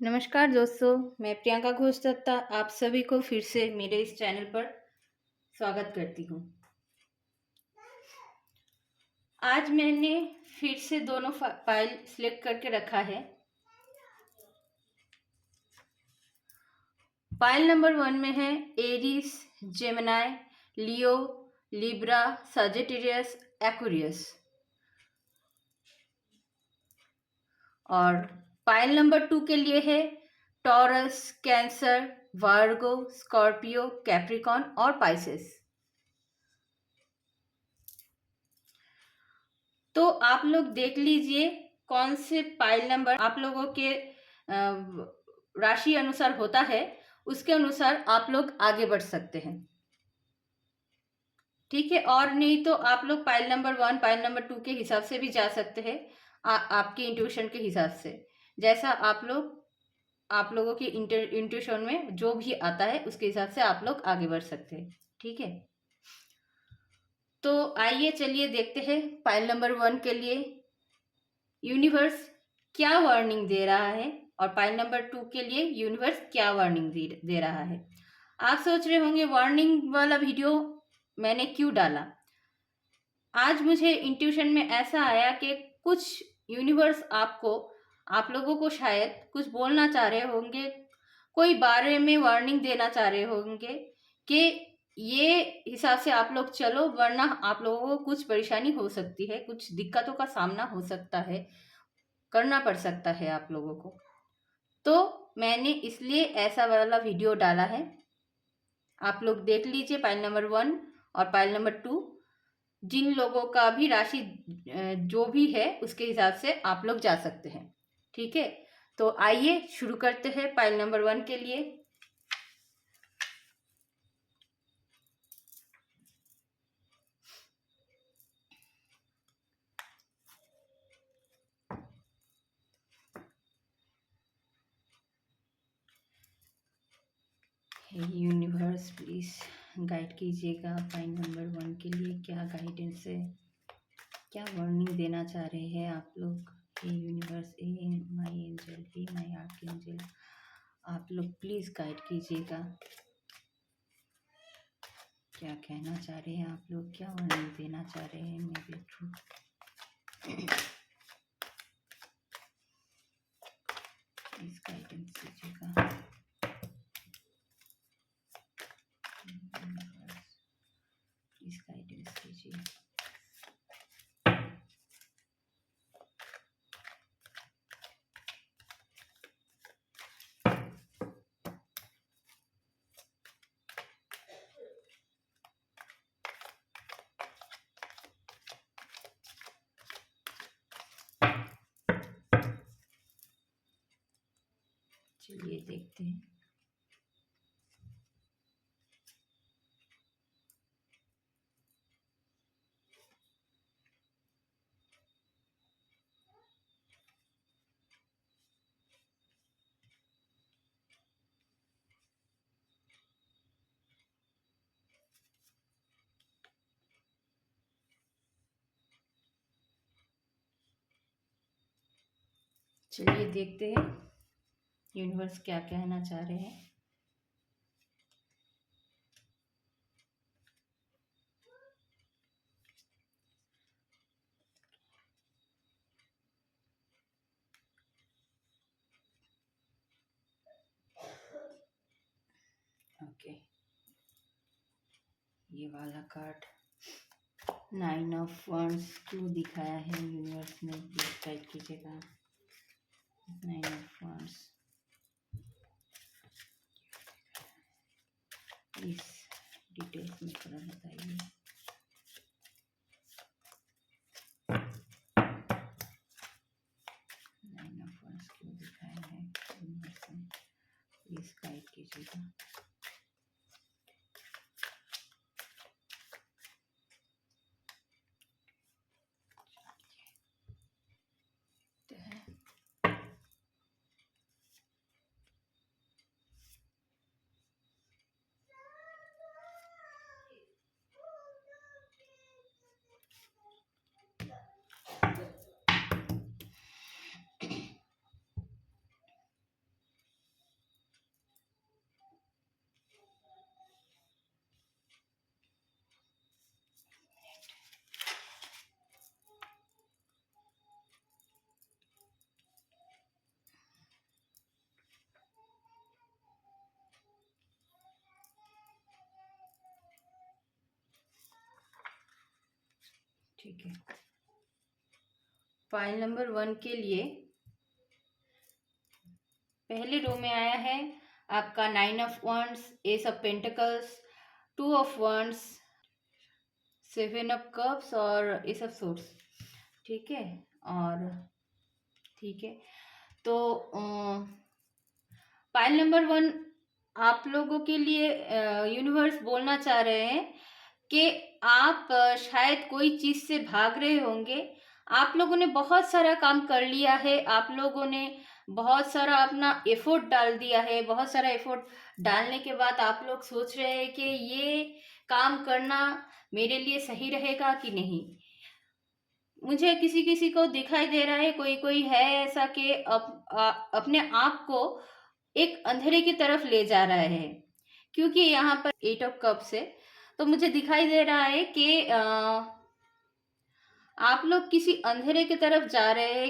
नमस्कार दोस्तों, मैं प्रियंका घोष दत्ता आप सभी को फिर से मेरे इस चैनल पर स्वागत करती हूँ। आज मैंने फिर से दोनों फाइल सिलेक्ट करके रखा है। फाइल नंबर 1 में है एरीज, जेमिनी, लियो, लिब्रा, सजिटेरियस, एक्वेरियस। और फाइल नंबर 2 के लिए है टॉरस, कैंसर, वर्गो, स्कॉर्पियो, कैप्रिकॉन और पाइसेस। तो आप लोग देख लीजिए कौन से पाइल नंबर आप लोगों के राशि अनुसार होता है, उसके अनुसार आप लोग आगे बढ़ सकते हैं। ठीक है, और नहीं तो आप लोग पाइल नंबर 1, पाइल नंबर 2 के हिसाब से भी जा सकते हैं। आपके इंट्यूशन के हिसाब से, जैसा आप लोगों की इंट्यूशन में जो भी आता है उसके हिसाब से आप लोग आगे बढ़ सकते हैं। ठीक है, तो आइए चलिए देखते हैं फाइल नंबर 1 के लिए यूनिवर्स क्या वार्निंग दे रहा है और फाइल नंबर 2 के लिए यूनिवर्स क्या वार्निंग दे रहा है। आप सोच रहे होंगे वार्निंग वाला वीडियो मैंने क्यों डाला। आज मुझे इंट्यूशन में ऐसा आया कि कुछ यूनिवर्स आप लोगों को शायद कुछ बोलना चाह रहे होंगे, कोई बारे में वार्निंग देना चाह रहे होंगे कि ये हिसाब से आप लोग चलो, वरना आप लोगों को कुछ परेशानी हो सकती है, कुछ दिक्कतों का सामना हो सकता है, करना पड़ सकता है आप लोगों को। तो मैंने इसलिए ऐसा वाला वीडियो डाला है। आप लोग देख लीजिए फाइल नंबर 1 और फाइल नंबर 2, जिन लोगों का भी राशि जो भी है उसके हिसाब से आप लोग जा सकते हैं। ठीक है, तो आइए शुरू करते हैं फाइल नंबर 1 के लिए। यूनिवर्स प्लीज गाइड कीजिएगा फाइल नंबर 1 के लिए क्या गाइडेंस है, क्या वार्निंग देना चाह रहे हैं आप लोग। हे यूनिवर्स, ए माय एंजल, हे माय आर्कएंजल, आप लोग प्लीज गाइड कीजिएगा। क्या कहना चाह रहे हैं आप लोग, क्या वार्निंग देना चाह रहे हैं मेरे थ्रू। प्लीज गाइडेंस दीजिएगा। प्लीज गाइडेंस दीजिए। चलिए देखते हैं। चलिए देखते हैं यूनिवर्स क्या कहना चाह रहे हैं। ओके, ये वाला कार्ड 9 ऑफ वंड्स क्यों दिखाया है यूनिवर्स ने, प्लीज गाइड कीजिएगा। 9 ऑफ वंड्स प्लीज डिटेल्स में थोड़ा बताइए। क्यों दिखाया है यूनिवर्स ने, प्लीज गाइड कीजिएगा। ठीक है, पाइल नंबर 1 के लिए पहले रो में आया है आपका 9 of wands, S of pentacles, 2 of wands, 7 of cups और एस ऑफ सोर्ड्स। ठीक है, और ठीक है, तो पाइल नंबर 1 आप लोगों के लिए यूनिवर्स बोलना चाह रहे हैं कि आप शायद कोई चीज़ से भाग रहे होंगे। आप लोगों ने बहुत सारा काम कर लिया है, आप लोगों ने बहुत सारा अपना एफर्ट डाल दिया है। बहुत सारा एफर्ट डालने के बाद आप लोग सोच रहे हैं कि ये काम करना मेरे लिए सही रहेगा कि नहीं। मुझे किसी किसी को दिखाई दे रहा है, कोई कोई है ऐसा कि अपने आप को एक अंधेरे की तरफ ले जा रहा है, क्योंकि यहाँ पर 8 ऑफ कप्स है। तो मुझे दिखाई दे रहा है कि आप लोग किसी अंधेरे की तरफ जा रहे हैं,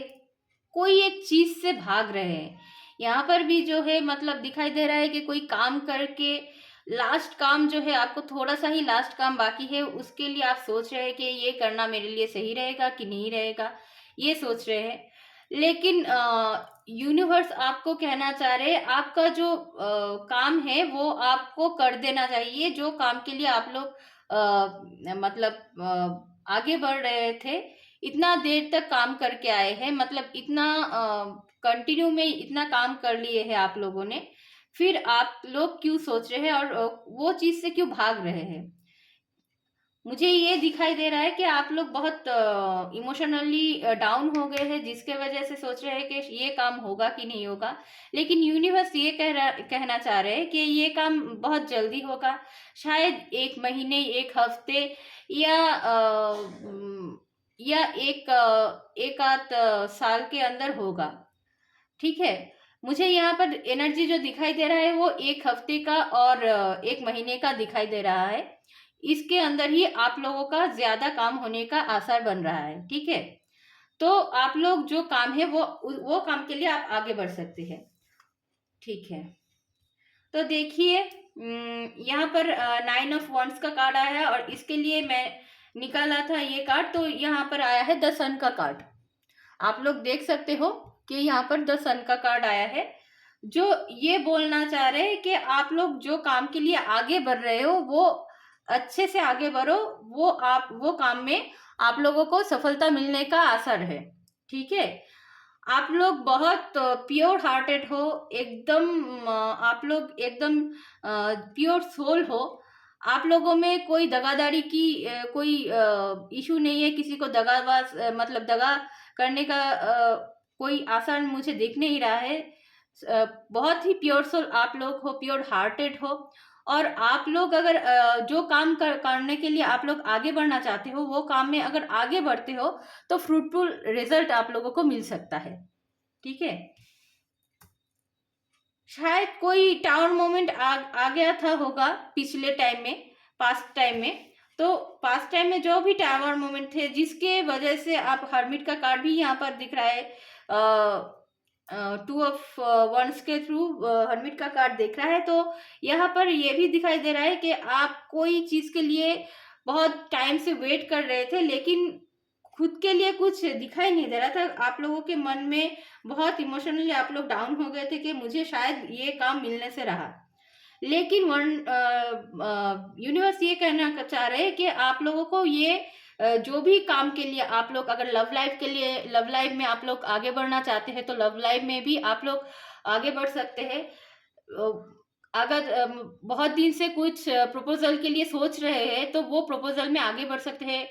कोई एक चीज से भाग रहे हैं। यहाँ पर भी जो है मतलब दिखाई दे रहा है कि कोई काम करके लास्ट काम जो है, आपको थोड़ा सा ही लास्ट काम बाकी है, उसके लिए आप सोच रहे हैं कि ये करना मेरे लिए सही रहेगा कि नहीं रहेगा, ये सोच रहे हैं। लेकिन यूनिवर्स आपको कहना चाह रहे हैं आपका जो काम है वो आपको कर देना चाहिए। जो काम के लिए आप लोग मतलब आगे बढ़ रहे थे, इतना देर तक काम करके आए हैं, मतलब इतना कंटिन्यू में इतना काम कर लिए हैं आप लोगों ने, फिर आप लोग क्यों सोच रहे हैं और वो चीज से क्यों भाग रहे हैं। मुझे ये दिखाई दे रहा है कि आप लोग बहुत इमोशनली डाउन हो गए हैं, जिसके वजह से सोच रहे हैं कि ये काम होगा कि नहीं होगा। लेकिन यूनिवर्स ये कहना चाह रहे हैं कि ये काम बहुत जल्दी होगा, शायद 1 महीने, 1 हफ्ते या या एक आध साल के अंदर होगा। ठीक है, मुझे यहाँ पर एनर्जी जो दिखाई दे रहा है वो 1 हफ्ते का और 1 महीने का दिखाई दे रहा है। इसके अंदर ही आप लोगों का ज्यादा काम होने का आसार बन रहा है। ठीक है, तो आप लोग जो काम है वो काम के लिए आप आगे बढ़ सकते हैं। ठीक है, तो देखिए यहाँ पर 9 ऑफ वंड्स का कार्ड आया है और इसके लिए मैं निकाला था ये कार्ड, तो यहाँ पर आया है द सन का कार्ड। आप लोग देख सकते हो कि यहाँ पर द सन का कार्ड आया है, जो ये बोलना चाह रहे हैं कि आप लोग जो काम के लिए आगे बढ़ रहे हो वो अच्छे से आगे बढ़ो, वो काम में आप लोगों को सफलता मिलने का आसार है। ठीक है, आप लोग बहुत प्योर हार्टेड हो, एकदम आप लोग एकदम प्योर सोल हो। आप लोगों में कोई दगादारी की कोई इशू नहीं है, किसी को दगाबाज मतलब दगा करने का कोई आसार मुझे दिख नहीं रहा है। बहुत ही प्योर सोल आप लोग हो, प्योर हार्टेड हो, और आप लोग अगर जो काम करने के लिए आप लोग आगे बढ़ना चाहते हो, वो काम में अगर आगे बढ़ते हो तो फ्रूटफुल रिजल्ट आप लोगों को मिल सकता है। ठीक है, शायद कोई टाउन मोमेंट आ गया था होगा पिछले टाइम में, पास्ट टाइम में। तो पास्ट टाइम में जो भी टावर मोमेंट थे जिसके वजह से आप हर्मिट का कार्ड भी यहाँ पर दिख रहा है, 2 ऑफ वंड्स के थ्रू हर्मिट का कार्ड दिख रहा है। तो यहाँ पर ये भी दिखाई दे रहा है कि आप कोई चीज के लिए बहुत टाइम से वेट कर रहे थे, लेकिन खुद के लिए कुछ दिखाई नहीं दे रहा था। आप लोगों के मन में बहुत इमोशनली आप लोग डाउन हो गए थे कि मुझे शायद ये काम मिलने से रहा। लेकिन यूनिवर्स ये कहना चाह रहे हैं कि आप लोगों को ये जो भी काम के लिए आप लोग अगर लव लाइफ के लिए, लव लाइफ में आप लोग आगे बढ़ना चाहते हैं तो लव लाइफ में भी आप लोग आगे बढ़ सकते हैं। अगर बहुत दिन से कुछ प्रपोजल के लिए सोच रहे हैं तो वो प्रपोजल में आगे बढ़ सकते हैं।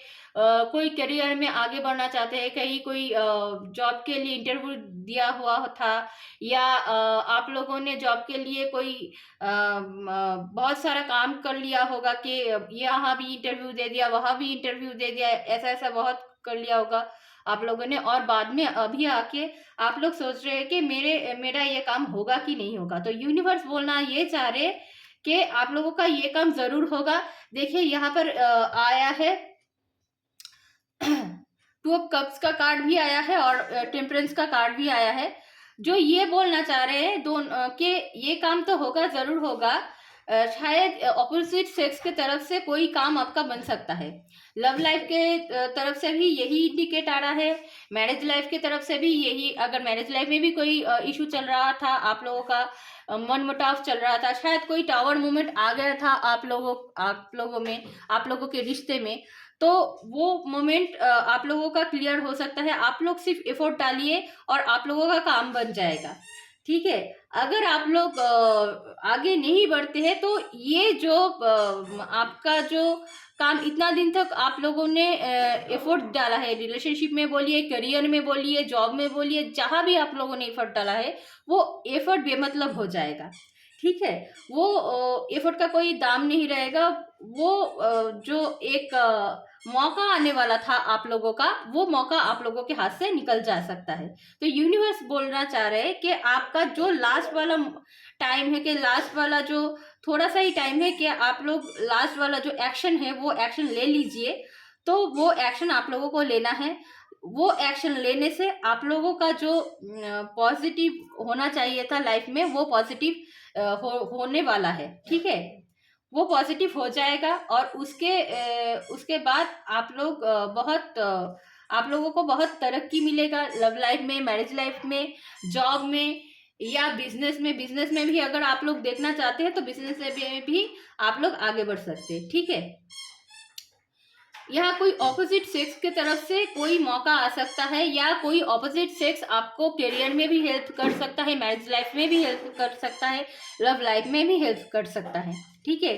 कोई करियर में आगे बढ़ना चाहते हैं, कहीं कोई जॉब के लिए इंटरव्यू दिया हुआ था, या आप लोगों ने जॉब के लिए कोई बहुत सारा काम कर लिया होगा कि यहाँ भी इंटरव्यू दे दिया, वहां भी इंटरव्यू दे दिया, ऐसा ऐसा बहुत कर लिया होगा आप लोगों ने, और बाद में अभी आके आप लोग सोच रहे हैं कि मेरा ये काम होगा कि नहीं होगा। तो यूनिवर्स बोलना ये चाह रहे कि आप लोगों का ये काम जरूर होगा। देखिए यहाँ पर आया है 2 ऑफ कप्स का कार्ड भी आया है और टेम्परेंस का कार्ड भी आया है, जो ये बोलना चाह रहे हैं दोनों कि ये काम तो होगा, जरूर होगा, शायद अपोजिट सेक्स के तरफ से कोई काम आपका बन सकता है। लव लाइफ के तरफ से भी यही इंडिकेट आ रहा है, मैरिज लाइफ के तरफ से भी यही। अगर मैरिज लाइफ में भी कोई इशू चल रहा था, आप लोगों का मनमुटाव चल रहा था, शायद कोई टावर मूवमेंट आ गया था आप लोगों में, आप लोगों के रिश्ते में, तो वो मोमेंट आप लोगों का क्लियर हो सकता है। आप लोग सिर्फ एफर्ट डालिए और आप लोगों का काम बन जाएगा। ठीक है। अगर आप लोग आगे नहीं बढ़ते हैं तो ये जो आपका जो काम इतना दिन तक आप लोगों ने एफर्ट डाला है, रिलेशनशिप में बोलिए, करियर में बोलिए, जॉब में बोलिए, जहां भी आप लोगों ने एफर्ट डाला है, वो एफर्ट बेमतलब हो जाएगा। ठीक है। वो एफर्ट का कोई दाम नहीं रहेगा। वो जो एक मौका आने वाला था आप लोगों का, वो मौका आप लोगों के हाथ से निकल जा सकता है। तो यूनिवर्स बोलना चाह रहे हैं कि आपका जो लास्ट वाला टाइम है, कि लास्ट वाला जो थोड़ा सा ही टाइम है, कि आप लोग लास्ट वाला जो एक्शन है वो एक्शन ले लीजिए। तो वो एक्शन आप लोगों को लेना है। वो एक्शन लेने से आप लोगों का जो पॉजिटिव होना चाहिए था लाइफ में, वो पॉजिटिव होने वाला है। ठीक है। वो पॉजिटिव हो जाएगा और उसके बाद आप लोग आप लोगों को बहुत तरक्की मिलेगा लव लाइफ में, मैरिज लाइफ में, जॉब में, या बिजनेस में भी अगर आप लोग देखना चाहते हैं तो बिजनेस में भी आप लोग आगे बढ़ सकते हैं। ठीक है। यहाँ कोई ऑपोजिट सेक्स के तरफ से कोई मौका आ सकता है, या कोई ऑपोजिट सेक्स आपको करियर में भी हेल्प कर सकता है, मैरिज लाइफ में भी हेल्प कर सकता है, लव लाइफ में भी हेल्प कर सकता है। ठीक है।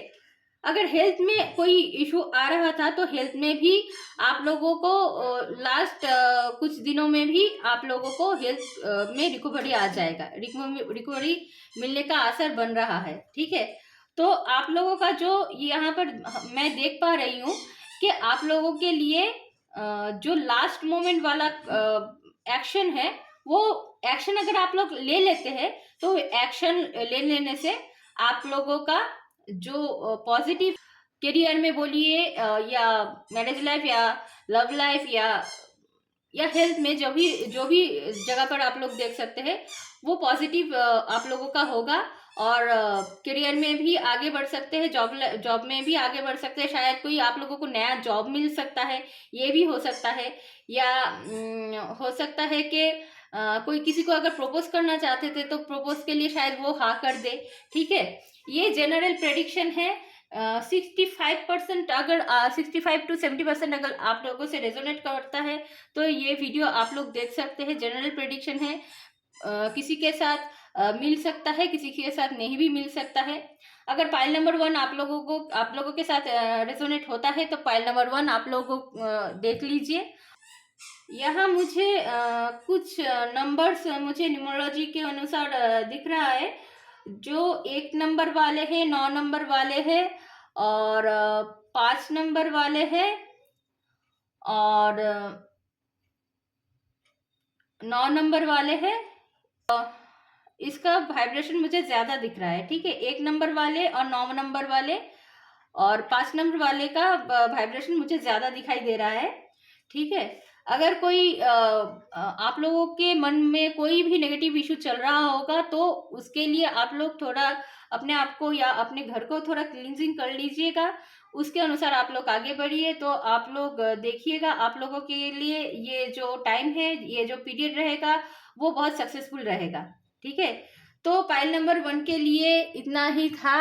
अगर हेल्थ में कोई इशू आ रहा था तो हेल्थ में भी आप लोगों को लास्ट कुछ दिनों में भी आप लोगों को हेल्थ में रिकवरी आ जाएगा, रिकवरी मिलने का असर बन रहा है। ठीक है। तो आप लोगों का जो यहाँ पर मैं देख पा रही हूँ कि आप लोगों के लिए जो लास्ट मोमेंट वाला एक्शन है, वो एक्शन अगर आप लोग ले लेते हैं तो एक्शन ले लेने से आप लोगों का जो पॉजिटिव करियर में बोलिए, या मैरिज लाइफ, या लव लाइफ, या हेल्थ में, जो भी जगह पर आप लोग देख सकते हैं, वो पॉजिटिव आप लोगों का होगा। और करियर में भी आगे बढ़ सकते हैं, जॉब में भी आगे बढ़ सकते हैं। शायद कोई आप लोगों को नया जॉब मिल सकता है, ये भी हो सकता है। या हो सकता है कि कोई किसी को अगर प्रपोज करना चाहते थे तो प्रपोज के लिए शायद वो हाँ कर दे। ठीक है। ये जनरल प्रेडिक्शन है। 65%, अगर 65 to 70% अगर आप लोगों से रेजोनेट करता है तो ये वीडियो आप लोग देख सकते हैं। जनरल प्रेडिक्शन है। किसी के साथ मिल सकता है, किसी के साथ नहीं भी मिल सकता है। अगर पाइल नंबर 1 आप लोगों के साथ रेजोनेट होता है तो पाइल नंबर 1 आप लोगों देख लीजिए। यहाँ मुझे कुछ नंबर्स मुझे न्यूमरोलॉजी के अनुसार दिख रहा है। जो 1 नंबर वाले हैं, 9 नंबर वाले हैं, और 5 नंबर वाले हैं, और 9 नंबर वाले हैं। इसका वाइब्रेशन मुझे ज्यादा दिख रहा है। ठीक है। 1 नंबर वाले और 9 नंबर वाले और 5 नंबर वाले का वाइब्रेशन मुझे ज्यादा दिखाई दे रहा है। ठीक है। अगर कोई आप लोगों के मन में कोई भी नेगेटिव इशू चल रहा होगा तो उसके लिए आप लोग थोड़ा अपने आप को या अपने घर को थोड़ा क्लींजिंग कर लीजिएगा। उसके अनुसार आप लोग आगे बढ़िए। तो आप लोग देखिएगा, आप लोगों के लिए ये जो टाइम है, ये जो पीरियड रहेगा, वो बहुत सक्सेसफुल रहेगा। ठीक है। तो पाइल नंबर 1 के लिए इतना ही था।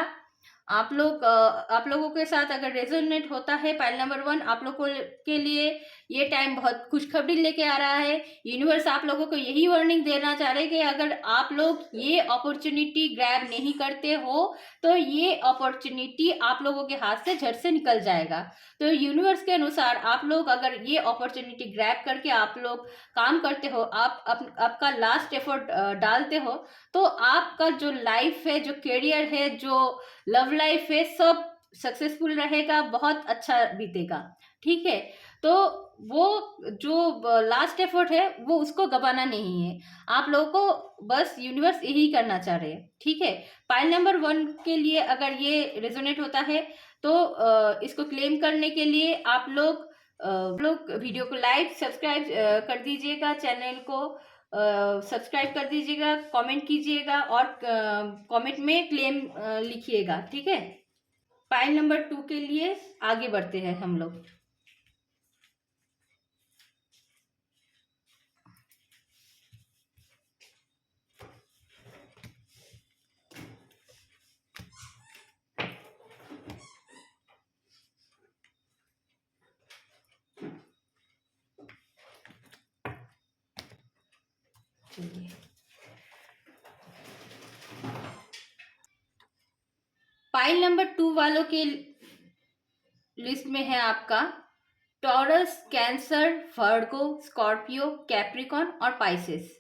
आप लोगों के साथ अगर रेजोनेट होता है पाइल नंबर 1, आप लोगों के लिए ये टाइम बहुत खुशखबरी लेके आ रहा है। यूनिवर्स आप लोगों को यही वार्निंग देना चाह रहे हैं कि अगर आप लोग ये अपॉर्चुनिटी ग्रैब नहीं करते हो तो ये अपॉर्चुनिटी आप लोगों के हाथ से झट से निकल जाएगा। तो यूनिवर्स के अनुसार आप लोग अगर ये अपॉर्चुनिटी ग्रैब करके आप लोग काम करते हो, आपका लास्ट एफर्ट डालते हो, तो आपका जो लाइफ है, जो करियर है, जो लव लाइफ है, सब सक्सेसफुल रहेगा, बहुत अच्छा बीतेगा। ठीक है। तो वो जो लास्ट एफर्ट है वो उसको गवाना नहीं है। आप लोगों को बस यूनिवर्स यही करना चाह रहे हैं। ठीक है। पाइल नंबर 1 के लिए अगर ये रेजोनेट होता है तो इसको क्लेम करने के लिए आप लोग वीडियो को लाइक सब्सक्राइब कर दीजिएगा, चैनल को सब्सक्राइब कर दीजिएगा, कमेंट कीजिएगा और कमेंट में क्लेम लिखिएगा, ठीक है। पाइल नंबर 2 के लिए आगे बढ़ते हैं हम लोग। चलिए, पाइल नंबर 2 वालों के लिस्ट में है आपका टॉरस, कैंसर, वर्गो, स्कॉर्पियो, कैप्रिकॉन और पाइसेस।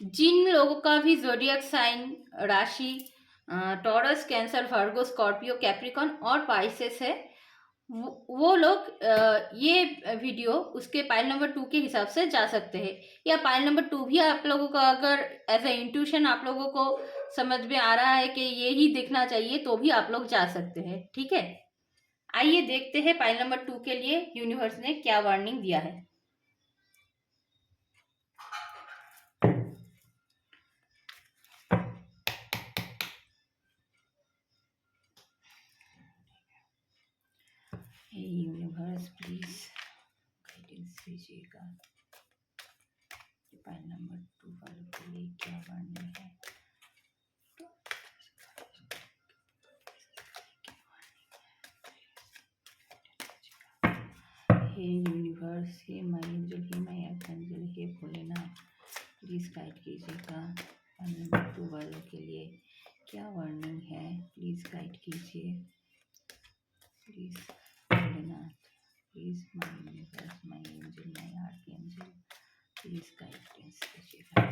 जिन लोगों का भी ज़ोडिएक साइन राशि टॉरस, कैंसर, वर्गो, स्कॉर्पियो, कैप्रिकॉन और पाइसेस है, वो लोग ये वीडियो उसके पाइल नंबर 2 के हिसाब से जा सकते हैं। या पाइल नंबर 2 भी आप लोगों का अगर एज ए इंट्यूशन आप लोगों को समझ में आ रहा है कि ये ही देखना चाहिए, तो भी आप लोग जा सकते हैं, ठीक है। आइए देखते हैं पाइल नंबर 2 के लिए यूनिवर्स ने क्या वार्निंग दिया है। यूनिवर्स प्लीज गाइडेंस दीजिएगा, पाइल नंबर 2 वालों के लिए क्या वार्निंग है। हे यूनिवर्स, हे माय एंजल, हे माय आर्कएंजल, हे भोलेनाथ, प्लीज़ गाइड कीजिएगा। पाइल नंबर 2 वालों के लिए क्या वार्निंग है, प्लीज़ गाइड कीजिए। Please Bholenath, please my universe, my angel, my archangel, please guidance कीजिएगा।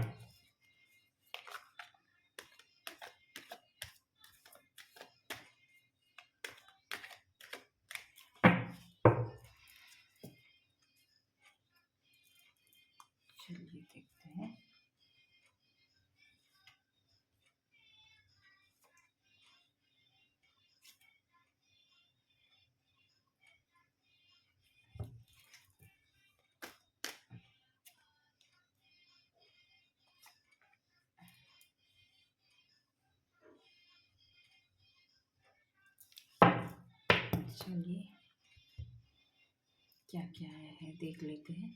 चलिए देखते हैं। चलिए क्या क्या आया है देख लेते हैं।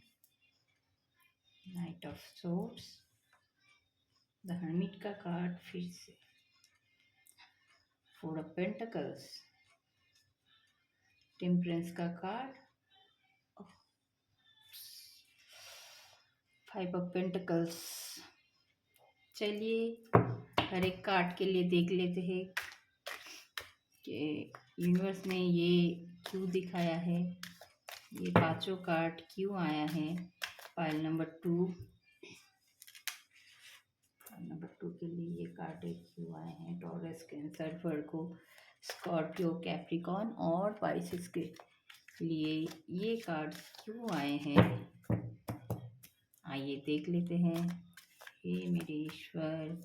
Night of swords, the hermit का कार्ड फिर से, फोर ऑफ पेंटिकल्स, टेम्परेंस का कार्ड, फाइव ऑफ पेंटिकल्स। चलिए हर एक कार्ड के लिए देख लेते हैं कि यूनिवर्स ने ये क्यों दिखाया है, ये पांचों कार्ड क्यों आया है। पाइल नंबर 2 के लिए ये कार्ड क्यों आए हैं, टॉरस, कैंसर, वर्गो, स्कॉर्पियो, कैप्रिकॉन और पाइसेस के लिए ये कार्ड क्यों आए हैं। आइए देख लेते हैं। हे मेरे ईश्वर,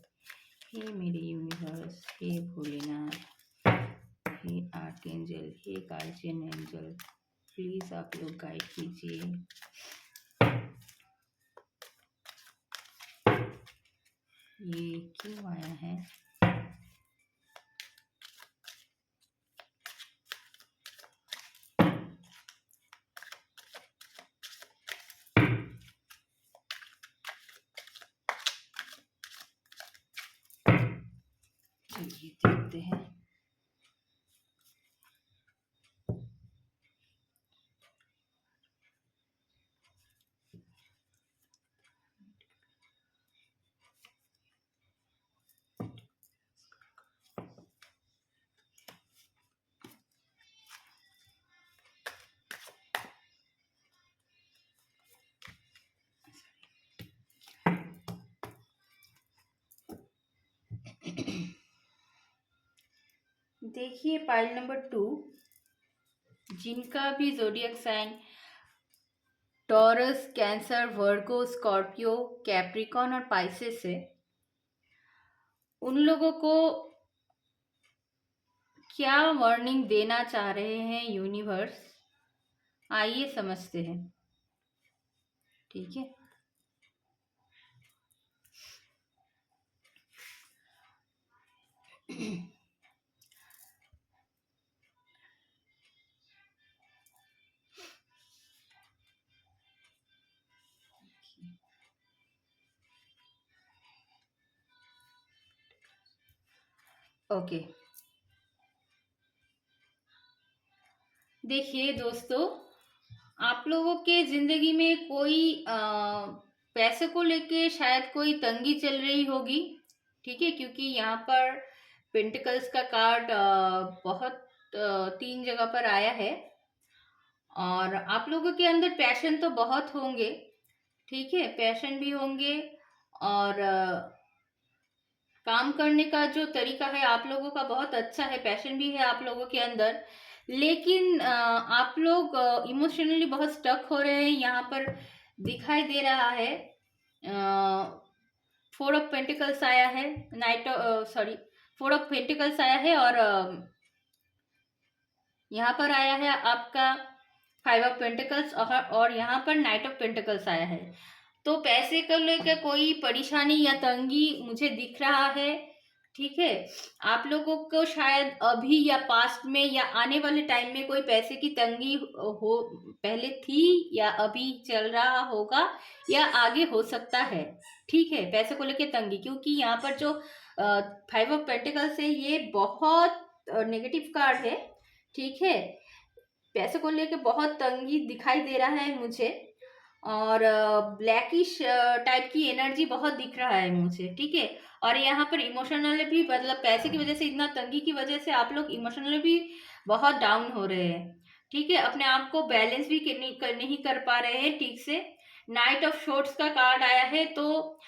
हे मेरे यूनिवर्स, हे भोलेनाथ, हे आर्कएंजल, हे गार्जियन एंजल, प्लीज़ आप लोग गाइड कीजिए। ये क्यों आया है। चलिए देखते हैं। देखिए पाइल नंबर 2, जिनका भी ज़ोडिएक साइन टॉरस, कैंसर, वर्गो, स्कॉर्पियो, कैप्रिकॉन और पाइसेस है, उन लोगों को क्या वार्निंग देना चाह रहे हैं यूनिवर्स, आइए समझते हैं, ठीक है। ओके, देखिए दोस्तों, आप लोगों के ज़िंदगी में कोई पैसे को लेके शायद कोई तंगी चल रही होगी, ठीक है? क्योंकि यहाँ पर पेंटिकल्स का कार्ड बहुत 3 जगह पर आया है और आप लोगों के अंदर पैशन तो बहुत होंगे, ठीक है? पैशन भी होंगे और काम करने का जो तरीका है आप लोगों का बहुत अच्छा है, पैशन भी है आप लोगों के अंदर। लेकिन आप लोग इमोशनली बहुत स्टक हो रहे हैं, यहाँ पर दिखाई दे रहा है। 4 ऑफ पेंटिकल्स आया है, सॉरी 4 ऑफ पेंटिकल्स आया है और यहाँ पर आया है आपका 5 ऑफ पेंटिकल्स और यहाँ पर नाइट ऑफ पेंटिकल्स आया है। तो पैसे को लेकर कोई परेशानी या तंगी मुझे दिख रहा है, ठीक है? आप लोगों को शायद अभी या पास्ट में या आने वाले टाइम में कोई पैसे की तंगी हो, पहले थी या अभी चल रहा होगा या आगे हो सकता है, ठीक है? पैसे को लेकर तंगी, क्योंकि यहाँ पर जो 5 ऑफ पेंटिकल्स है ये बहुत नेगेटिव कार्ड है, ठीक है? पैसे को लेके बहुत तंगी दिखाई दे रहा है मुझे और ब्लैकिश टाइप की एनर्जी बहुत दिख रहा है मुझे, ठीक है? और यहाँ पर इमोशनल भी, मतलब पैसे की वजह से, इतना तंगी की वजह से आप लोग इमोशनली भी बहुत डाउन हो रहे हैं, ठीक है? अपने आप को बैलेंस भी नहीं कर पा रहे हैं ठीक से। नाइट ऑफ शॉर्ट्स का कार्ड आया है, तो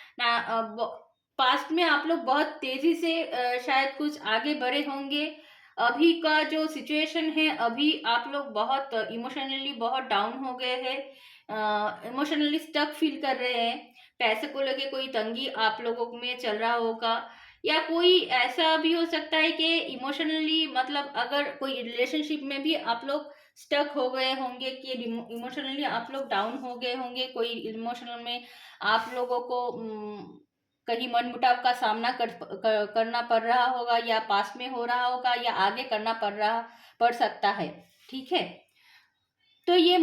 पास्ट में आप लोग बहुत तेजी से शायद कुछ आगे बढ़े होंगे। अभी का जो सिचुएशन है, अभी आप लोग बहुत इमोशनली बहुत डाउन हो गए हैं, इमोशनली स्टक फील कर रहे हैं। पैसे को लेके कोई तंगी आप लोगों में चल रहा होगा, या कोई ऐसा भी हो सकता है कि इमोशनली, मतलब अगर कोई रिलेशनशिप में भी आप लोग स्टक हो गए होंगे कि इमोशनली आप लोग डाउन हो गए होंगे, कोई इमोशनल में आप लोगों को कहीं मनमुटाव का सामना करना पड़ रहा होगा, या पास में हो रहा होगा, या आगे करना पड़ सकता है, ठीक है? तो ये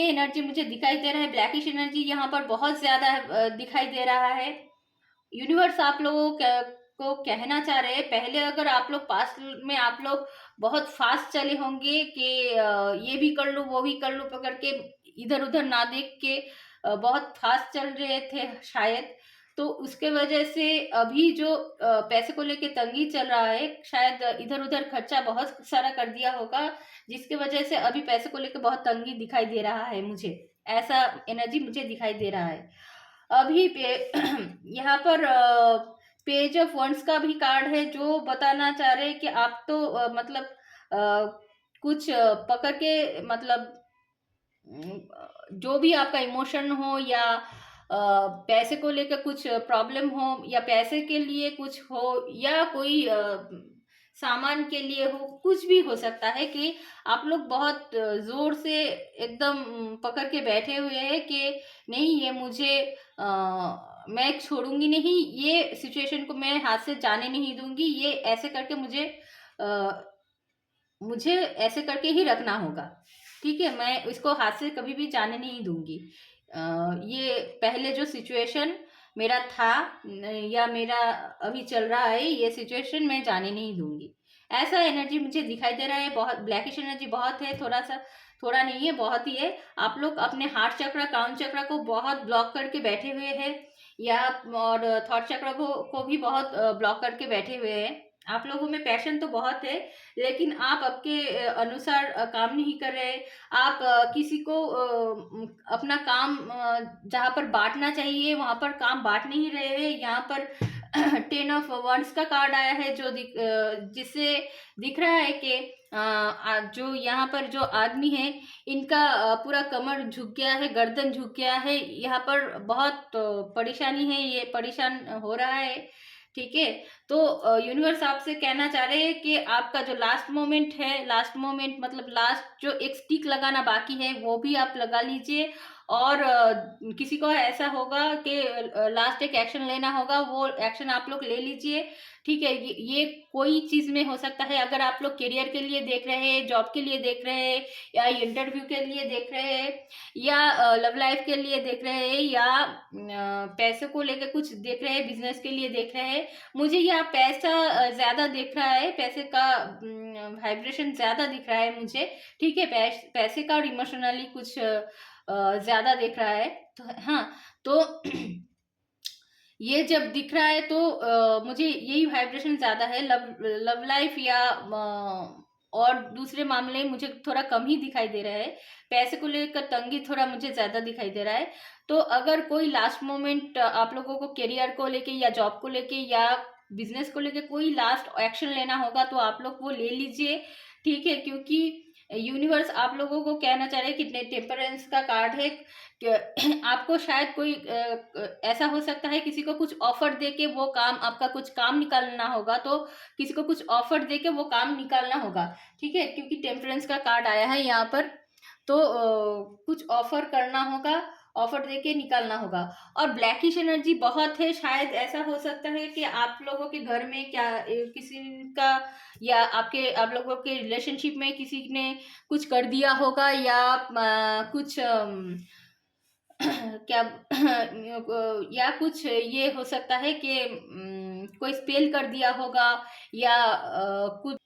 एनर्जी मुझे दिखाई दे रहा है, ब्लैकिश एनर्जी यहाँ पर बहुत ज्यादा दिखाई दे रहा है। यूनिवर्स आप लोगों को कहना चाह रहे हैं, पहले अगर आप लोग पास्ट में आप लोग बहुत फास्ट चले होंगे कि ये भी कर लूँ वो भी कर लूँ पकड़ के, इधर उधर ना देख के बहुत फास्ट चल रहे थे शायद, तो उसके वजह से अभी जो पैसे को लेके तंगी चल रहा है, शायद इधर उधर खर्चा बहुत सारा कर दिया होगा, जिसके वजह से अभी पैसे को लेके बहुत तंगी दिखाई दे रहा है मुझे, ऐसा एनर्जी मुझे दिखाई दे रहा है अभी पे। यहाँ पर पेज ऑफ वंस का भी कार्ड है, जो बताना चाह रहे हैं कि आप तो मतलब कुछ पकड़ के, मतलब जो भी आपका इमोशन हो या पैसे को लेकर कुछ प्रॉब्लम हो, या पैसे के लिए कुछ हो, या कोई सामान के लिए हो, कुछ भी हो सकता है कि आप लोग बहुत जोर से एकदम पकड़ के बैठे हुए हैं कि नहीं, ये मुझे मैं छोड़ूंगी नहीं, ये सिचुएशन को मैं हाथ से जाने नहीं दूंगी, ये ऐसे करके मुझे ऐसे करके ही रखना होगा, ठीक है? मैं इसको हाथ से कभी भी जाने नहीं दूंगी। ये पहले जो सिचुएशन मेरा था या मेरा अभी चल रहा है, ये सिचुएशन मैं जाने नहीं दूंगी, ऐसा एनर्जी मुझे दिखाई दे रहा है। बहुत ब्लैकिश एनर्जी बहुत है, थोड़ा सा, थोड़ा नहीं है, बहुत ही है। आप लोग अपने हार्ट चक्र, काउन चक्र को बहुत ब्लॉक करके बैठे हुए हैं, या और थॉट चक्र को भी बहुत ब्लॉक करके बैठे हुए हैं। आप लोगों में पैशन तो बहुत है, लेकिन आप आपके अनुसार काम नहीं कर रहे। आप किसी को अपना काम जहाँ पर बांटना चाहिए वहाँ पर काम बांट नहीं रहे हैं। यहाँ पर 10 ऑफ वंड्स का कार्ड आया है, जो जिससे दिख रहा है कि जो यहाँ पर जो आदमी है, इनका पूरा कमर झुक गया है, गर्दन झुक गया है, यहाँ पर बहुत परेशानी है, ये परेशान हो रहा है, ठीक है? तो यूनिवर्स आपसे कहना चाह रहे हैं कि आपका जो लास्ट मोमेंट है, लास्ट मोमेंट मतलब लास्ट जो एक स्टिक लगाना बाकी है, वो भी आप लगा लीजिए, और किसी को ऐसा होगा कि लास्ट एक एक्शन लेना होगा, वो एक्शन आप लोग ले लीजिए। ठीक है, ये कोई चीज़ में हो सकता है। अगर आप लोग करियर के लिए देख रहे हैं, जॉब के लिए देख रहे हैं, या इंटरव्यू के लिए देख रहे हैं, या लव लाइफ के लिए देख रहे हैं, या पैसे को लेकर कुछ देख रहे हैं, बिजनेस के लिए देख रहे हैं, मुझे यहाँ पैसा ज़्यादा दिख रहा है, पैसे का वाइब्रेशन ज़्यादा दिख रहा है मुझे। ठीक है, पैसे का और इमोशनली कुछ ज़्यादा दिख रहा है। तो हाँ, तो ये जब दिख रहा है तो मुझे यही वाइब्रेशन ज़्यादा है। लव लाइफ या और दूसरे मामले मुझे थोड़ा कम ही दिखाई दे रहा है। पैसे को लेकर तंगी थोड़ा मुझे ज़्यादा दिखाई दे रहा है। तो अगर कोई लास्ट मोमेंट आप लोगों को करियर को लेके या जॉब को लेके या बिजनेस को लेके कोई लास्ट एक्शन लेना होगा तो आप लोग वो ले लीजिए। ठीक है, क्योंकि यूनिवर्स आप लोगों को कहना चाह रहे हैं कि टेम्परेंस का कार्ड है कि आपको शायद कोई ऐसा हो सकता है किसी को कुछ ऑफर दे के वो काम, आपका कुछ काम निकालना होगा, तो किसी को कुछ ऑफर दे के वो काम निकालना होगा। ठीक है, क्योंकि टेम्परेंस का कार्ड आया है यहाँ पर, तो कुछ ऑफर करना होगा, ऑफर देके निकालना होगा। और ब्लैकिश एनर्जी बहुत है। शायद ऐसा हो सकता है कि आप लोगों के घर में क्या किसी का, या आप लोगों के रिलेशनशिप में किसी ने कुछ कर दिया होगा, या कुछ क्या या कुछ ये हो सकता है कि कोई स्पेल कर दिया होगा, या कुछ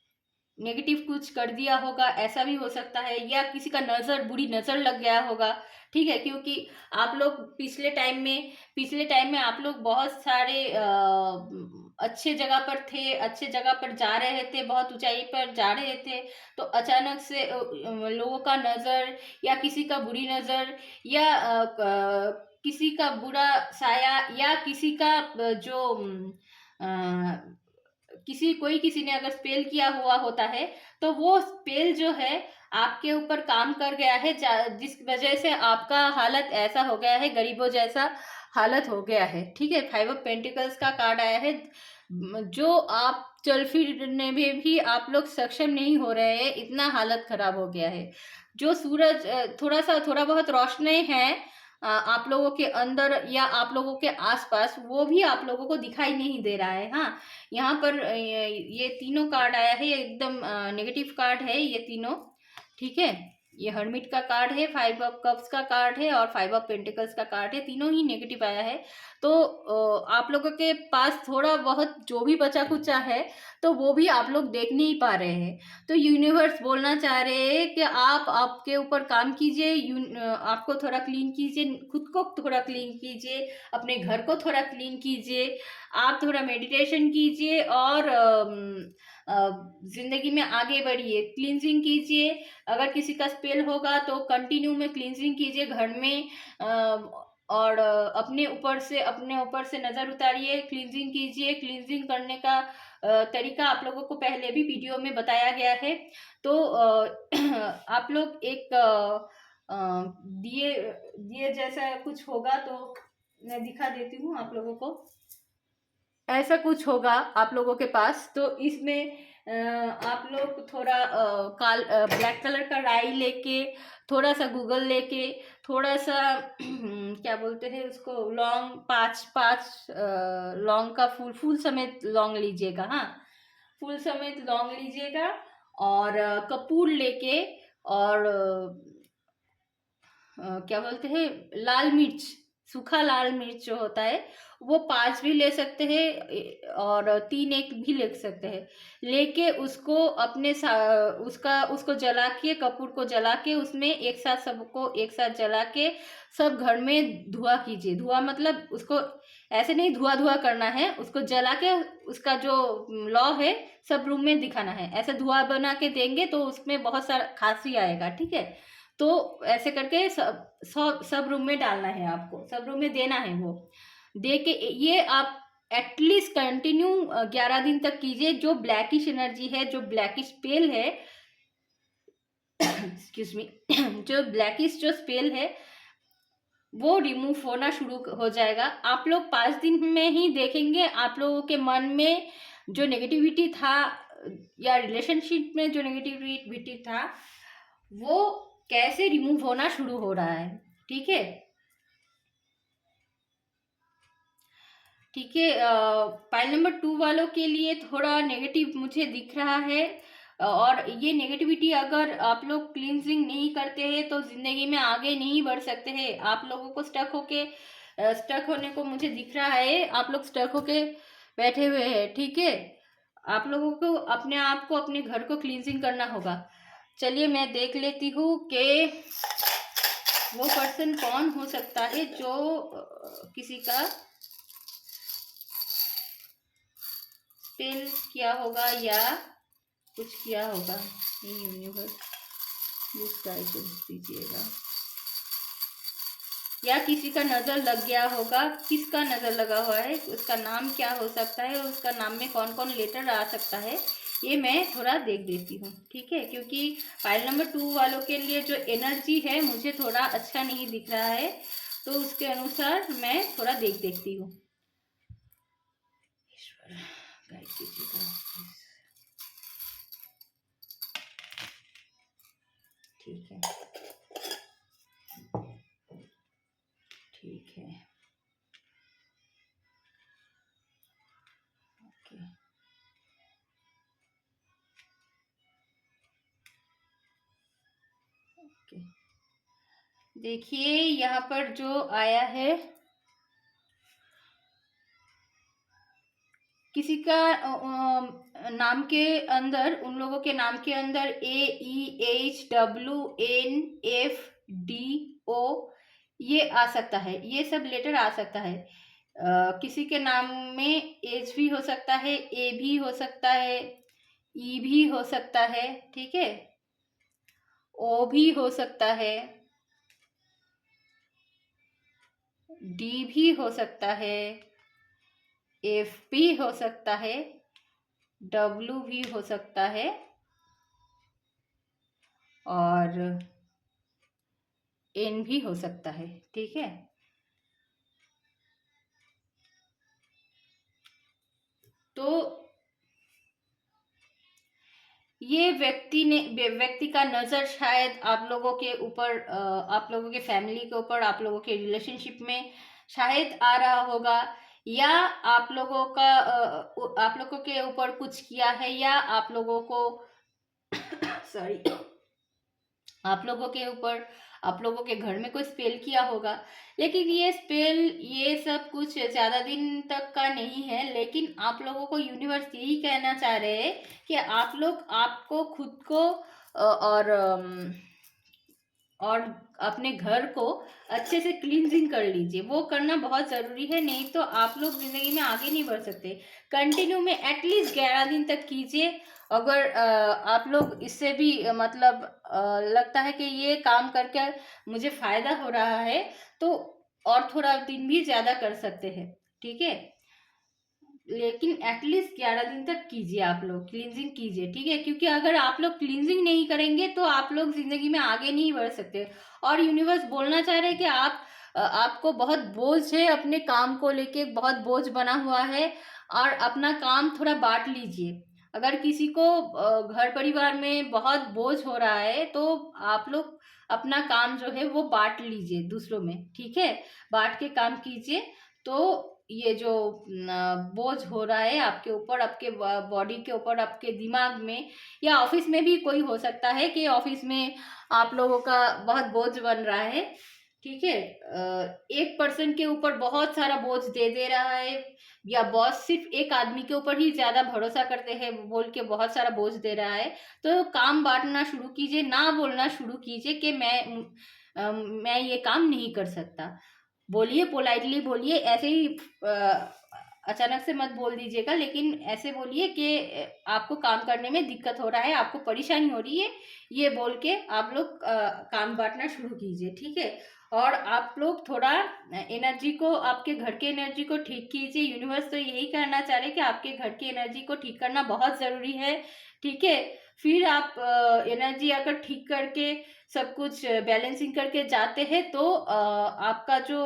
नेगेटिव कुछ कर दिया होगा, ऐसा भी हो सकता है। या किसी का बुरी नज़र लग गया होगा। ठीक है, क्योंकि आप लोग पिछले टाइम में आप लोग बहुत सारे अच्छे जगह पर थे, अच्छे जगह पर जा रहे थे, बहुत ऊंचाई पर जा रहे थे, तो अचानक से लोगों का नज़र, या किसी का बुरी नज़र, या किसी का बुरा साया, या किसी का जो किसी ने अगर स्पेल किया हुआ होता है, तो वो स्पेल जो है आपके ऊपर काम कर गया है, जिस वजह से आपका हालत ऐसा हो गया है, गरीबों जैसा हालत हो गया है। ठीक है, 5 ऑफ पेंटिकल्स का कार्ड आया है। जो आप चल फिरने में भी आप लोग सक्षम नहीं हो रहे हैं, इतना हालत खराब हो गया है। जो सूरज थोड़ा बहुत रोशनी है आप लोगों के अंदर या आप लोगों के आसपास, वो भी आप लोगों को दिखाई नहीं दे रहा है। हाँ, यहाँ पर ये तीनों कार्ड आया है, ये एकदम नेगेटिव कार्ड है ये तीनों। ठीक है, ये हर्मिट का कार्ड है, 5 ऑफ कप्स का कार्ड है, और 5 ऑफ पेंटिकल्स का कार्ड है। तीनों ही नेगेटिव आया है। तो आप लोगों के पास थोड़ा बहुत जो भी बचा कुचा है, तो वो भी आप लोग देख नहीं पा रहे हैं। तो यूनिवर्स बोलना चाह रहे हैं कि आप आपके ऊपर काम कीजिए, आपको थोड़ा क्लीन कीजिए, खुद को थोड़ा क्लीन कीजिए, अपने घर को थोड़ा क्लीन कीजिए, आप थोड़ा मेडिटेशन कीजिए, और ज़िंदगी में आगे बढ़िए, क्लींजिंग कीजिए। अगर किसी का स्पेल होगा तो कंटिन्यू में क्लींजिंग कीजिए घर में, और अपने ऊपर से नज़र उतारिए, क्लींजिंग कीजिए। क्लींजिंग करने का तरीका आप लोगों को पहले भी वीडियो में बताया गया है। तो आप लोग एक दिए दिए जैसा कुछ होगा, तो मैं दिखा देती हूँ आप लोगों को। ऐसा कुछ होगा आप लोगों के पास, तो इसमें आप लोग थोड़ा ब्लैक कलर का राई लेके, थोड़ा सा गूगल लेके, थोड़ा सा क्या बोलते हैं उसको, लौंग, पाँच पाँच लौंग का फूल समेत लौंग लीजिएगा। हाँ, फूल समेत लौंग लीजिएगा, और कपूर लेके, और क्या बोलते हैं, लाल मिर्च, सूखा लाल मिर्च जो होता है, वो 5 भी ले सकते हैं, और 3 एक भी ले सकते हैं। लेके उसको उसको जला के, कपूर को जला के, उसमें एक साथ सबको एक साथ जला के सब घर में धुआं कीजिए। धुआं मतलब उसको ऐसे नहीं धुआं धुआं करना है, उसको जला के उसका जो लौ है सब रूम में दिखाना है। ऐसे धुआं बना के देंगे तो उसमें बहुत सारा खांसी आएगा। ठीक है, तो ऐसे करके सब रूम में डालना है आपको, सब रूम में देना है। वो दे के ये आप एटलीस्ट कंटिन्यू 11 दिन तक कीजिए। जो ब्लैकिश एनर्जी है, जो ब्लैकिश स्पेल है एक्सक्यूज मी जो ब्लैकिश जो स्पेल है, वो रिमूव होना शुरू हो जाएगा। आप लोग 5 दिन में ही देखेंगे आप लोगों के मन में जो नेगेटिविटी था, या रिलेशनशिप में जो नेगेटिविटी था, वो कैसे रिमूव होना शुरू हो रहा है। ठीक है, ठीक है। पाइल नंबर 2 वालों के लिए थोड़ा नेगेटिव मुझे दिख रहा है, और ये नेगेटिविटी अगर आप लोग क्लींजिंग नहीं करते हैं तो ज़िंदगी में आगे नहीं बढ़ सकते हैं। आप लोगों को स्टक होने को मुझे दिख रहा है, आप लोग स्टक होके बैठे हुए हैं, ठीक है। आप लोगों को अपने आप को, अपने घर को क्लींजिंग करना होगा। चलिए मैं देख लेती हूँ कि वो पर्सन कौन हो सकता है जो किसी का स्पेल किया होगा या कुछ किया होगा। यूनिवर्स प्लीज गाइडेंस दीजिएगा, या किसी का नज़र लग गया होगा। किसका नज़र लगा हुआ है, उसका नाम क्या हो सकता है, और उसका नाम में कौन कौन लेटर आ सकता है, ये मैं थोड़ा देख देती हूँ, ठीक है। क्योंकि फाइल नंबर 2 वालों के लिए जो एनर्जी है मुझे थोड़ा अच्छा नहीं दिख रहा है, तो उसके अनुसार मैं थोड़ा देखती हूँ। ईश्वर गाइड कीजिएगा प्लीज। ठीक है, ठीक है, ओके। ओके, देखिए यहाँ पर जो आया है, किसी का नाम के अंदर, उन लोगों के नाम के अंदर AEHWNFDO ये आ सकता है, ये सब लेटर आ सकता है। किसी के नाम में एच भी हो सकता है, ए भी हो सकता है, ई भी हो सकता है, ठीक है, ओ भी हो सकता है, डी भी हो सकता है, एफ भी हो सकता है, डब्ल्यू भी हो सकता है, और एन भी हो सकता है, ठीक है। तो ये व्यक्ति का नज़र शायद आप लोगों के ऊपर, आप लोगों के फैमिली के ऊपर, आप लोगों के रिलेशनशिप में शायद आ रहा होगा, या आप लोगों का आप लोगों के ऊपर कुछ किया है, या आप लोगों को सॉरी आप लोगों के ऊपर, आप लोगों के घर में कोई स्पेल किया होगा। लेकिन ये स्पेल, ये सब कुछ ज़्यादा दिन तक का नहीं है, लेकिन आप लोगों को यूनिवर्स यही कहना चाह रहे हैं कि आप लोग आपको खुद को और अपने घर को अच्छे से क्लींजिंग कर लीजिए। वो करना बहुत ज़रूरी है, नहीं तो आप लोग ज़िंदगी में आगे नहीं बढ़ सकते। कंटिन्यू में एटलीस्ट 11 दिन तक कीजिए। अगर आप लोग इससे भी मतलब लगता है कि ये काम करके मुझे फ़ायदा हो रहा है, तो और थोड़ा दिन भी ज़्यादा कर सकते हैं, ठीक है। लेकिन एटलीस्ट 11 दिन तक कीजिए, आप लोग क्लींजिंग कीजिए, ठीक है। क्योंकि अगर आप लोग क्लींजिंग नहीं करेंगे तो आप लोग जिंदगी में आगे नहीं बढ़ सकते। और यूनिवर्स बोलना चाह रहे हैं कि आपको बहुत बोझ है, अपने काम को लेके बहुत बोझ बना हुआ है, और अपना काम थोड़ा बांट लीजिए। अगर किसी को घर परिवार में बहुत बोझ हो रहा है तो आप लोग अपना काम जो है वो बांट लीजिए दूसरों में, ठीक है। बांट के काम कीजिए, तो ये जो बोझ हो रहा है आपके ऊपर, आपके बॉडी के ऊपर, आपके दिमाग में, या ऑफिस में भी कोई हो सकता है कि ऑफिस में आप लोगों का बहुत बोझ बन रहा है, ठीक है। एक पर्सन के ऊपर बहुत सारा बोझ दे दे रहा है, या बॉस सिर्फ एक आदमी के ऊपर ही ज्यादा भरोसा करते हैं बोल के बहुत सारा बोझ दे रहा है, तो काम बांटना शुरू कीजिए। ना बोलना शुरू कीजिए कि मैं ये काम नहीं कर सकता। बोलिए, पोलाइटली बोलिए, ऐसे ही अचानक से मत बोल दीजिएगा, लेकिन ऐसे बोलिए कि आपको काम करने में दिक्कत हो रहा है, आपको परेशानी हो रही है, ये बोल के आप लोग काम बांटना शुरू कीजिए, ठीक है। और आप लोग थोड़ा एनर्जी को, आपके घर के एनर्जी को ठीक कीजिए। यूनिवर्स तो यही कहना चाह रहे हैं कि आपके घर की एनर्जी को ठीक करना बहुत ज़रूरी है, ठीक है। फिर आप एनर्जी अगर ठीक करके सब कुछ बैलेंसिंग करके जाते हैं तो आपका जो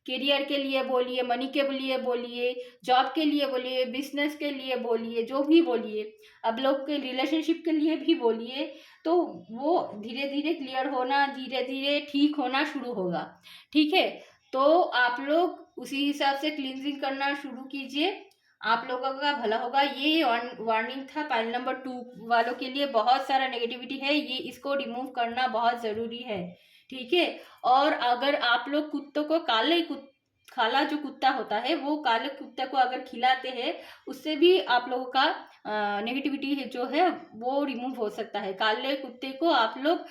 करियर के लिए बोलिए, मनी के लिए बोलिए, जॉब के लिए बोलिए, बिजनेस के लिए बोलिए, जो भी बोलिए, अब लोग के रिलेशनशिप के लिए भी बोलिए, तो वो धीरे धीरे क्लियर होना, धीरे धीरे ठीक होना शुरू होगा। ठीक है, तो आप लोग उसी हिसाब से क्लींजिंग करना शुरू कीजिए, आप लोगों का भला होगा। ये वार्निंग था पाइल नंबर 2 वालों के लिए। बहुत सारा नेगेटिविटी है, ये इसको रिमूव करना बहुत ज़रूरी है। ठीक है, और अगर आप लोग कुत्तों को काला जो कुत्ता होता है, वो काले कुत्ते को अगर खिलाते हैं, उससे भी आप लोगों का नेगेटिविटी है जो है वो रिमूव हो सकता है। काले कुत्ते को आप लोग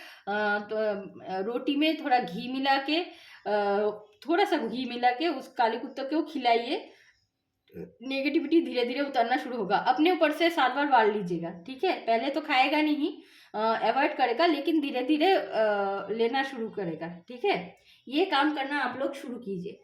रोटी में थोड़ा घी मिला के, थोड़ा सा घी मिला के उस काले कुत्ते को खिलाइए, नेगेटिविटी धीरे धीरे उतरना शुरू होगा। अपने ऊपर से 7 बार वार लीजिएगा। ठीक है, पहले तो खाएगा नहीं, अवॉइड करेगा, लेकिन धीरे धीरे लेना शुरू करेगा। ठीक है, ये काम करना आप लोग शुरू कीजिए।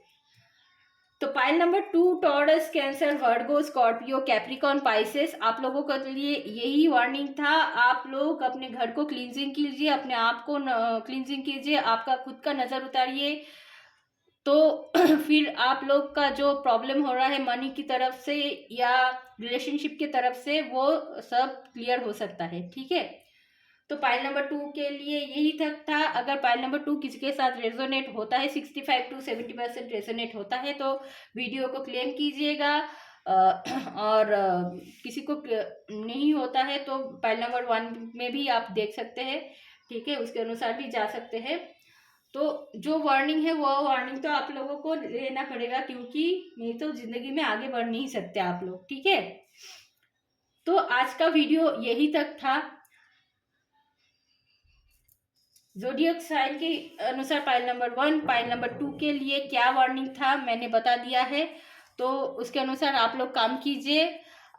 तो पाइल नंबर 2 टॉरस, कैंसर, वर्गो, स्कॉर्पियो, कैप्रिकॉन, पाइसेस, आप लोगों के लिए यही वार्निंग था। आप लोग अपने घर को क्लींजिंग कीजिए, अपने आप को क्लींजिंग कीजिए, आपका खुद का नज़र उतारिए, तो फिर आप लोग का जो प्रॉब्लम हो रहा है मनी की तरफ से या रिलेशनशिप की तरफ से, वो सब क्लियर हो सकता है। ठीक है, तो पाइल नंबर 2 के लिए यही तक था। अगर पाइल नंबर 2 किसी के साथ रेजोनेट होता है, 65 to 70% रेजोनेट होता है, तो वीडियो को क्लेम कीजिएगा। और किसी को नहीं होता है तो पाइल नंबर 1 में भी आप देख सकते हैं। ठीक है, उसके अनुसार भी जा सकते हैं। तो जो वार्निंग है वो वार्निंग तो आप लोगों को लेना पड़ेगा, क्योंकि नहीं तो जिंदगी में आगे बढ़ नहीं सकते आप लोग। ठीक है, तो आज का वीडियो यही तक था। ज़ोडिएक साइन के अनुसार पाइल नंबर 1, पाइल नंबर 2 के लिए क्या वार्निंग था मैंने बता दिया है, तो उसके अनुसार आप लोग काम कीजिए,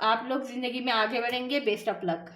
आप लोग जिंदगी में आगे बढ़ेंगे। Best of luck.